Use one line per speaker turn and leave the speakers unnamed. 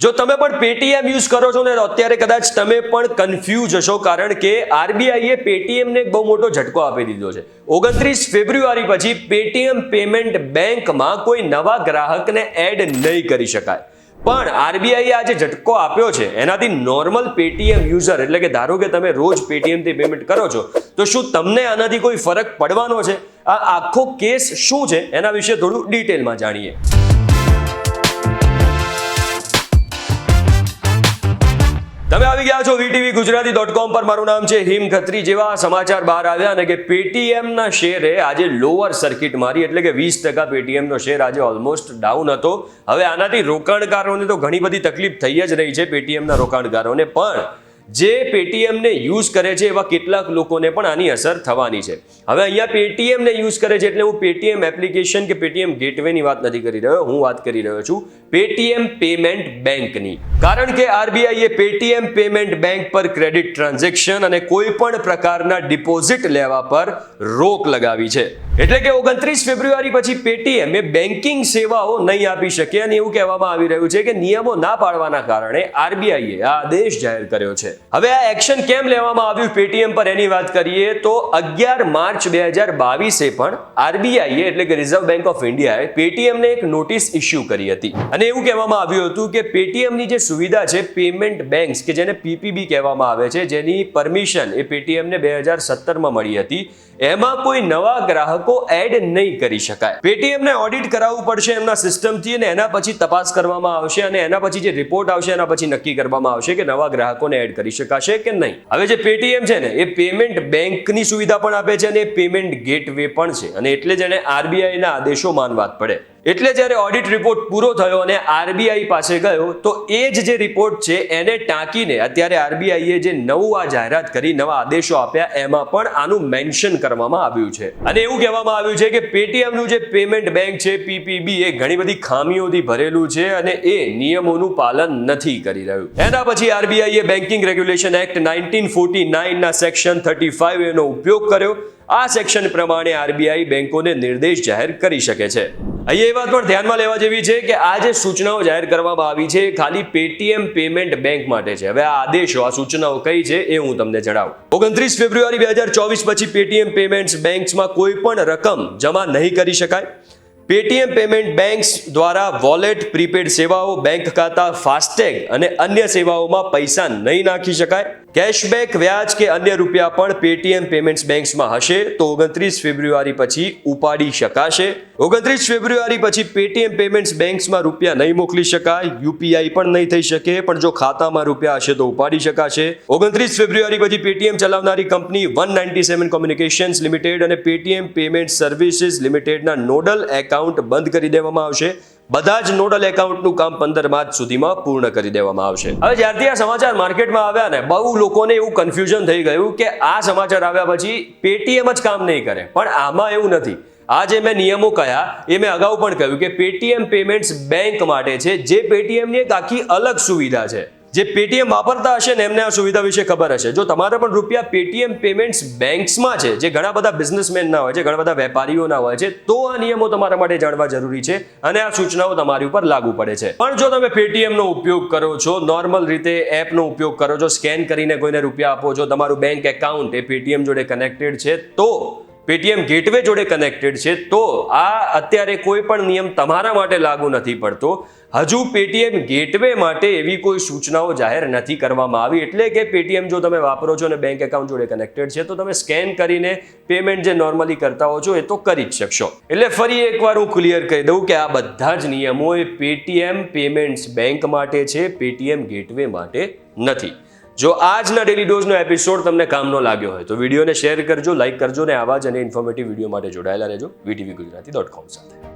જો તમે પણ પેટીએમ યુઝ કરો છો ને તો અત્યારે કદાચ તમે પણ કન્ફ્યુઝ હશો, કારણ કે આરબીઆઈએ પેટીએમને એક બહુ મોટો ઝટકો આપી દીધો છે. 29 ફેબ્રુઆરી પછી પેટીએમ પેમેન્ટ બેંકમાં કોઈ નવા ગ્રાહકને એડ નહીં કરી શકાય. પણ આરબીઆઈએ આ જે ઝટકો આપ્યો છે એનાથી નોર્મલ પેટીએમ યુઝર, એટલે કે ધારો કે તમે રોજ પેટીએમથી પેમેન્ટ કરો છો, તો શું તમને આનાથી કોઈ ફરક પડવાનો છે? આ આખો કેસ શું છે એના વિશે થોડું ડિટેલમાં જાણીએ. તમે આવી ગયા છો વીટીવી ગુજરાતી.com પર. મારું નામ છે હિમ ખત્રી. જેવા સમાચાર બહાર આવ્યા ને કે પેટીએમના શેરે આજે લોઅર સર્કિટ મારી, એટલે કે 20% પેટીએમનો શેર આજે ઓલમોસ્ટ ડાઉન હતો. હવે આનાથી રોકાણકારોને તો ઘણી બધી તકલીફ થઈ જ રહી છે, પેટીએમના રોકાણકારોને, પણ જે પેટીએમને યુઝ કરે છે એવા કેટલાક લોકોને પણ આની અસર થવાની છે. હવે અહીંયા પેટીએમને યુઝ કરે છે એટલે હું પેટીએમ એપ્લિકેશન કે પેટીએમ ગેટવેની વાત નથી કરી રહ્યો, હું વાત કરી રહ્યો છું પેટીએમ પેમેન્ટ બેંકની. કારણ કે આરબીઆઈએ પેટીએમ પેમેન્ટ બેંક પર ક્રેડિટ ટ્રાન્ઝેક્શન અને કોઈ પણ પ્રકારના ડિપોઝિટ લેવા પર રોક લગાવી છે. એટલે કે 29 ફેબ્રુઆરી પછી પેટીએમ એ બેન્કિંગ સેવાઓ નહીં આપી શકે, અને એવું કહેવામાં આવી રહ્યું છે કે નિયમો ના પાળવાના કારણે આરબીઆઈએ આ આદેશ જાહેર કર્યો છે. હવે આ એક્શન કેમ લેવામાં આવ્યું પેટીએમ પર એની વાત કરીએ તો 11 માર્ચ 2022 પણ આરબીઆઈએ એટલે કે રિઝર્વ બેંક ઓફ ઇન્ડિયાએ પેટીએમને એક નોટિસ ઇસ્યુ કરી હતી, અને એવું કહેવામાં આવ્યું હતું કે પેટીએમની જે સુવિધા છે પેમેન્ટ બેંક્સ, કે જેને પીપીબી કહેવામાં આવે છે, જેની પરમિશન એ પેટીએમને 2017માં મળી હતી, એમાં કોઈ નવા ગ્રાહકો એડ નહીં કરી શકાય. પેટીએમને ઓડિટ કરાવવું પડશે એમના સિસ્ટમથી, અને એના પછી તપાસ કરવામાં આવશે, અને એના પછી જે રિપોર્ટ આવશે એના પછી નક્કી કરવામાં આવશે કે નવા ગ્રાહકોને એડ કરી શકાશે કે નહીં. હવે જે પેટીએમ છે ને એ પેમેન્ટ બેંકની સુવિધા પણ આપે છે અને પેમેન્ટ ગેટવે પણ છે, અને એટલે જ એને આરબીઆઈના આદેશો માનવા જ પડે. એટલે જ્યારે ઓડિટ રિપોર્ટ પૂરો થયો અને આરબીઆઈ પાસે ગયો તો એ જ રિપોર્ટ છે એને ટાંકીને અત્યારે આરબીઆઈએ જે નવું આ જાહેરાત કરી, નવા આદેશો આપ્યા, એમાં પણ આનું મેન્શન કરવામાં આવ્યું છે. અને એવું કહેવામાં આવ્યું છે કે પેટીએમનું જે પેમેન્ટ બેંક છે પીપીબી એ ઘણી બધી ખામીઓથી ભરેલું છે અને એ નિયમોનું પાલન નથી કરી રહ્યું. એના પછી આરબીઆઈએ બેન્કિંગ રેગ્યુલેશન એક્ટ 1949 ના સેક્શન 35 એનો ઉપયોગ કર્યો. આ સેક્શન પ્રમાણે આરબીઆઈ બેંકોને નિર્દેશ જાહેર કરી શકે છે. અહીંયા એ વાત પણ ધ્યાનમાં લેવા જેવી છે કે આ જે સૂચનાઓ જાહેર કરવામાં આવી છે ખાલી પેટીએમ પેમેન્ટ બેંક માટે છે. હવે આ આદેશો, આ સૂચનાઓ કઈ છે એ હું તમને જણાવું. 29 ફેબ્રુઆરી 2024 પછી પેટીએમ પેમેન્ટ્સ બેંક્સમાં કોઈ પણ રકમ જમા નહીં કરી શકાય. પેટીએમ પેમેન્ટ બેંક્સ દ્વારા વોલેટ, પ્રીપેડ સેવાઓ, બેંક ખાતા, ફાસ્ટેગ અને અન્ય સેવાઓમાં પૈસા નહીં નાખી શકાય. કેશબેક, વ્યાજ કે અન્ય રૂપિયા પણ પેટીએમ પેમેન્ટ્સ બેંક્સમાં હશે તો 29 ફેબ્રુઆરી પછી ઉપાડી શકાશે. 29 ફેબ્રુઆરી પછી પેટીએમ પેમેન્ટ્સ બેંક્સમાં રૂપિયા નહીં મોકલી શકાય, યુપીઆઈ પણ નહીં થઈ શકે, પણ જો ખાતામાં રૂપિયા હશે તો ઉપાડી શકાશે. 29 ફેબ્રુઆરી પછી પેટીએમ ચલાવનારી કંપની 197 કોમ્યુનિકેશન્સ લિમિટેડ અને પેટીએમ પેમેન્ટ સર્વિસીસ લિમિટેડના નોડલ એકાઉન્ટ બંધ કરી દેવામાં આવશે. બધા જ નોડલ એકાઉન્ટનું કામ 15 માર્ચ સુધીમાં પૂર્ણ કરી દેવામાં આવશે. હવે જ્યારથી આ સમાચાર માર્કેટમાં આવ્યા ને, બહુ લોકોને એવું કન્ફ્યુઝન થઈ ગયું કે આ સમાચાર આવ્યા પછી પેટીએમ જ કામ નહીં કરે, પણ આમાં એવું નથી. આ જે મેં નિયમો કહ્યા એ મેં અગાઉ પણ કહ્યું કે પેટીએમ પેમેન્ટ્સ બેંક માટે છે, જે પેટીએમની એક આખી અલગ સુવિધા છે. જે પેટીએમ વાપરતા હશે ને એમને આ સુવિધા વિશે ખબર હશે. જો તમારા પણ રૂપિયા પેટીએમ પેમેન્ટ્સ બેંક્સમાં છે, જે ઘણા બધા બિઝનેસમેન ના હોય છે, ઘણા બધા વેપારીઓના હોય છે, તો આ નિયમો તમારા માટે જાણવા જરૂરી છે અને આ સૂચનાઓ તમારી ઉપર લાગુ પડે છે. પણ જો તમે પેટીએમનો ઉપયોગ કરો છો, નોર્મલ રીતે એપનો ઉપયોગ કરો છો, સ્કેન કરીને કોઈને રૂપિયા આપો છો, તમારું બેંક એકાઉન્ટ એ પેટીએમ જોડે કનેક્ટેડ છે, તો પેટીએમ ગેટવે જોડે કનેક્ટેડ છે, તો આ અત્યારે કોઈ પણ નિયમ તમારા માટે લાગુ નથી પડતો. હજુ પેટીએમ ગેટવે માટે એવી કોઈ સૂચનાઓ જાહેર નથી કરવામાં આવી. એટલે કે પેટીએમ જો તમે વાપરો છો અને બેંક એકાઉન્ટ જોડે કનેક્ટેડ છે તો તમે સ્કેન કરીને પેમેન્ટ જે નોર્મલી કરતા હો છો એ તો કરી જ શકશો. એટલે ફરી એકવાર હું ક્લિયર કહી દઉં કે આ બધા જ નિયમો એ પેટીએમ પેમેન્ટ્સ બેંક માટે છે, પેટીએમ ગેટવે માટે નથી. જો આજના ડેલી ડોઝનો એપિસોડ તમને કામનો લાગ્યો હોય તો વિડીયોને શેર કરજો, લાઈક કરજો, ને આવા જ અને ઇન્ફોર્મેટિવ વિડીયો માટે જોડાયેલા રહેજો વીટીવી ગુજરાતી.com સાથે.